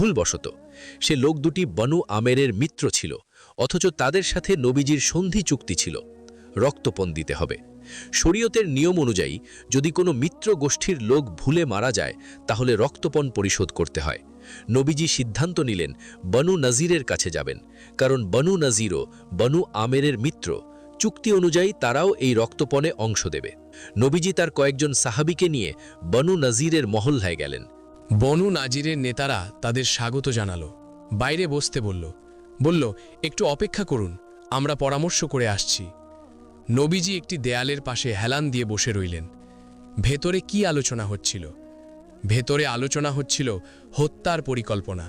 ভুলবশত। সে লোক দুটি বনু আমেরের মিত্র ছিল, অথচ তাদের সাথে নবীজির সন্ধি চুক্তি ছিল। রক্তপণ দিতে হবে। শরীয়তের নিয়ম অনুযায়ী যদি কোনো মিত্র গোষ্ঠীর লোক ভুলে মারা যায় তাহলে রক্তপণ পরিশোধ করতে হয়। নবীজি সিদ্ধান্ত নিলেন বনু নজিরের কাছে যাবেন, কারণ বনু নজিরও বনু আমেরের মিত্র। চুক্তি অনুযায়ী তারাও এই রক্তপণে অংশ দেবে। নবীজি তার কয়েকজন সাহাবীকে নিয়ে বনু নজিরের মহল্লায় গেলেন। বনু নাজিরের নেতারা তাদের স্বাগত জানালো, বাইরে বসতে বলল একটু অপেক্ষা করুন, আমরা পরামর্শ করে আসছি। নবীজি একটি দেয়ালের পাশে হেলান দিয়ে বসে রইলেন। ভেতরে কি আলোচনা হচ্ছিল? ভেতরে আলোচনা হচ্ছিল হত্যার পরিকল্পনা।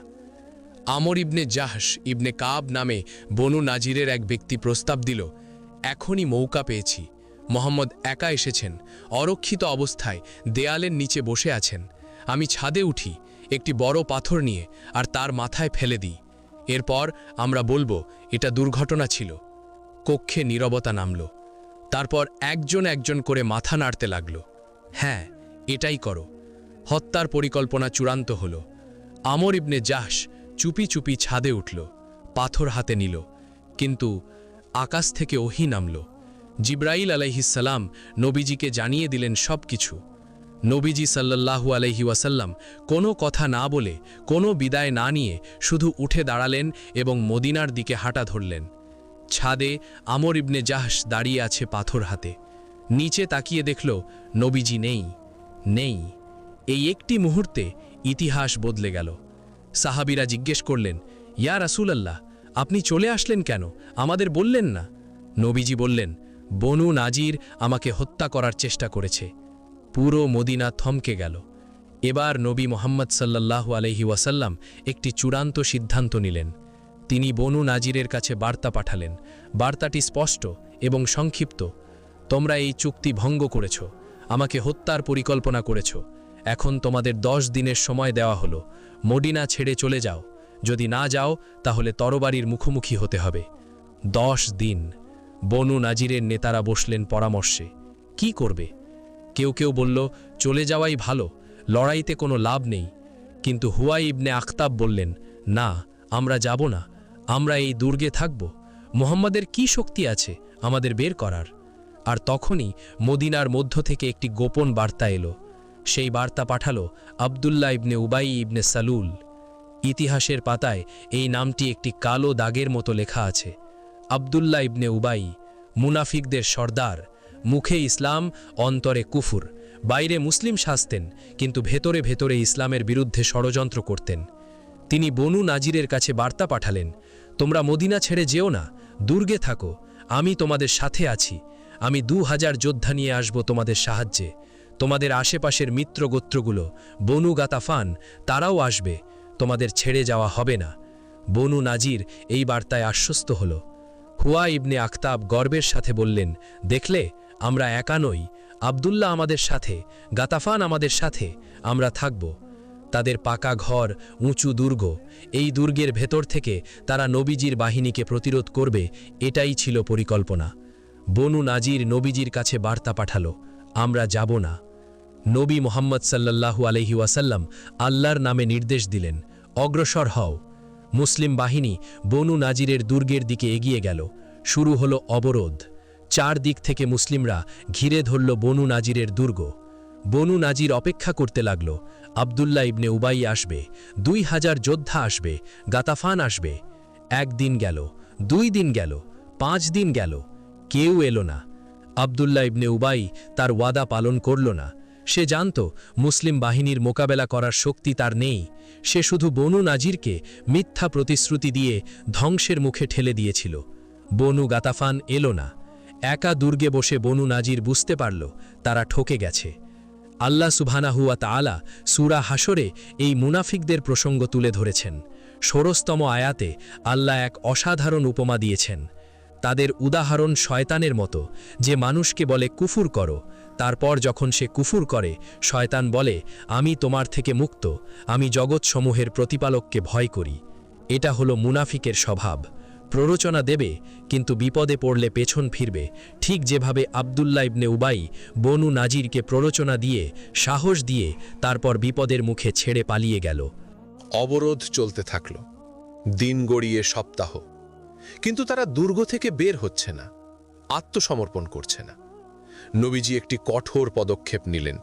আমর ইবনে জাহশ ইবনে কাব নামে বনু নাজিরের এক ব্যক্তি প্রস্তাব দিল, এখনই মৌকা পেয়েছি। মোহাম্মদ একা এসেছেন, অরক্ষিত অবস্থায় দেয়ালের নিচে বসে আছেন। আমি ছাদে উঠি একটি বড় পাথর নিয়ে আর তার মাথায় ফেলে দিই। এরপর আমরা বলবো এটা দুর্ঘটনা ছিল। কক্ষে নীরবতা নামল। তারপর একজন একজন করে মাথা নাড়তে লাগল। হ্যাঁ, এটাই করো। হত্যার পরিকল্পনা চূড়ান্ত হল। আমর ইবনে জাহশ চুপি চুপি ছাদে উঠল, পাথর হাতে নিল। কিন্তু আকাশ থেকে ওহী নামল। জিব্রাইল আলাইহিসসালাম নবীজিকে জানিয়ে দিলেন সব কিছু। নবীজি সাল্লাল্লাহু আলাইহি ওয়াসাল্লাম কোনো কথা না বলে, কোনো বিদায় না নিয়ে শুধু উঠে দাঁড়ালেন এবং মদিনার দিকে হাঁটা ধরলেন। ছাদে আমর ইবনে জাহশ দাঁড়িয়ে আছে পাথর হাতে। নিচে তাকিয়ে দেখল নবীজি নেই। এই একটি মুহূর্তে ইতিহাস বদলে গেল। সাহাবীরা জিজ্ঞেস করলেন, ইয়া রাসূলুল্লাহ, আপনি চলে আসলেন কেন? আমাদের বললেন না? নবীজি বললেন, বনু নাজির আমাকে হত্যা করার চেষ্টা করেছে। পুরো মদিনা থমকে গেল। এবার নবী মুহাম্মদ সাল্লাল্লাহু আলাইহি ওয়াসাল্লাম একটি চূড়ান্ত সিদ্ধান্ত নিলেন। তিনি বনু নাজিরের কাছে বার্তা পাঠালেন। বার্তাটি স্পষ্ট এবং সংক্ষিপ্ত। তোমরা এই চুক্তি ভঙ্গ করেছ, আমাকে হত্যার পরিকল্পনা করেছ। এখন তোমাদের 10 দিনের সময় দেওয়া হলো। মদিনা ছেড়ে চলে যাও। যদি না যাও তাহলে তরবারির মুখোমুখি হতে হবে। 10 দিন। বনু নাজিরের নেতারা বসলেন পরামর্শে। কি করবে? কেউ কেউ বলল, চলে যাওয়াই ভালো, লড়াইতে কোনো লাভ নেই। কিন্তু হুয়াই ইবনে আখতাব বললেন, না, আমরা যাব না। আমরা এই দুর্গে থাকব। মুহাম্মাদের কি শক্তি আছে আমাদের বের করার? আর তখনই মদিনার মধ্য থেকে একটি গোপন বার্তা এলো। সেই বার্তা পাঠালো আবদুল্লাহ ইবনে উবাই ইবনে সালুল। ইতিহাসের পাতায় এই নামটি একটি কালো দাগের মতো লেখা আছে। আবদুল্লাহ ইবনে উবাই, মুনাফিকদের সর্দার। মুখে ইসলাম, অন্তরে কুফর। বাইরে মুসলিম সাজতেন, কিন্তু ভেতরে ভেতরে ইসলামের বিরুদ্ধে ষড়যন্ত্র করতেন। তিনি বনু নাজিরের কাছে বার্তা পাঠালেন, তোমরা মদিনা ছেড়ে যেও না, দুর্গে থাকো, আমি তোমাদের সাথে আছি। আমি 2000 যোদ্ধা নিয়ে আসব তোমাদের সাহায্যে। তোমাদের আশেপাশের মিত্র গোত্রগুলো, বনু গাতাফান, তারাও আসবে। তোমাদের ছেড়ে যাওয়া হবে না। বনু নাজির এই বার্তায় আশ্বস্ত হল। হুয়া ইবনে আখতাব গর্বের সাথে বললেন, দেখলে, আমরা একা নই। আবদুল্লাহ আমাদের সাথে, গাতাফান আমাদের সাথে, আমরা থাকব। তাদের পাকা ঘর, উঁচু দুর্গ, এই দুর্গের ভেতর থেকে তারা নবীজির বাহিনীকে প্রতিরোধ করবে, এটাই ছিল পরিকল্পনা। বনু নাজির নবীজির কাছে বার্তা পাঠালো, আমরা যাব না। নবী মুহাম্মদ সাল্লাল্লাহু আলাইহি ওয়াসাল্লাম আল্লাহর নামে নির্দেশ দিলেন, অগ্রসর হও। মুসলিম বাহিনী বনু নাজিরের দুর্গের দিকে এগিয়ে গেল। শুরু হলো অবরোধ। 4 দিক থেকে মুসলিমরা ঘিরে ধরল বনু নাজিরের দুর্গ। বনু নাজির অপেক্ষা করতে লাগল, আবদুল্লাহ ইবনে উবাই আসবে, 2000 যোদ্ধা আসবে, গাতাফান আসবে। 1 দিন গেল, 2 দিন গেল, 5 দিন গেল, কেউ এলো না। আবদুল্লাহ ইবনে উবাই তার ওয়াদা পালন করল না। সে জানত মুসলিম বাহিনীর মোকাবেলা করার শক্তি তার নেই। সে শুধু বনু নাজিরকে মিথ্যা প্রতিশ্রুতি দিয়ে ধ্বংসের মুখে ঠেলে দিয়েছিল। বনু গাতাফান এলো না। একা দুর্গে বসে বনু নাজির বুঝতে পারল তারা ঠকে গেছে। আল্লাহ সুবহানাহু ওয়া তাআলা সূরা হাশরে এই মুনাফিকদের প্রসঙ্গ তুলে ধরেছেন। 16তম আয়াতে আল্লাহ এক অসাধারণ উপমা দিয়েছেন। তাদের উদাহরণ শয়তানের মতো, যে মানুষকে বলে কুফর করো, তারপর যখন সে কুফর করে শয়তান বলে, আমি তোমার থেকে মুক্ত, আমি জগৎসমূহের প্রতিপালককে ভয় করি। এটা হলো মুনাফিকের স্বভাব। প্ররোচনা দেবে, কিন্তু বিপদে পড়লে পেছন ফিরবে, ঠিক যেভাবে আবদুল্লাহ ইবনে উবাই বনু নাজিরকে প্ররোচনা দিয়ে, সাহস দিয়ে, তারপর বিপদের মুখে ছেড়ে পালিয়ে গেল। অবরোধ চলতে থাকল। দিন গড়িয়ে সপ্তাহ, কিন্তু তারা দুর্গ থেকে বের হচ্ছে না, আত্মসমর্পণ করছে না। নবীজি একটি কঠোর পদক্ষেপ নিলেন।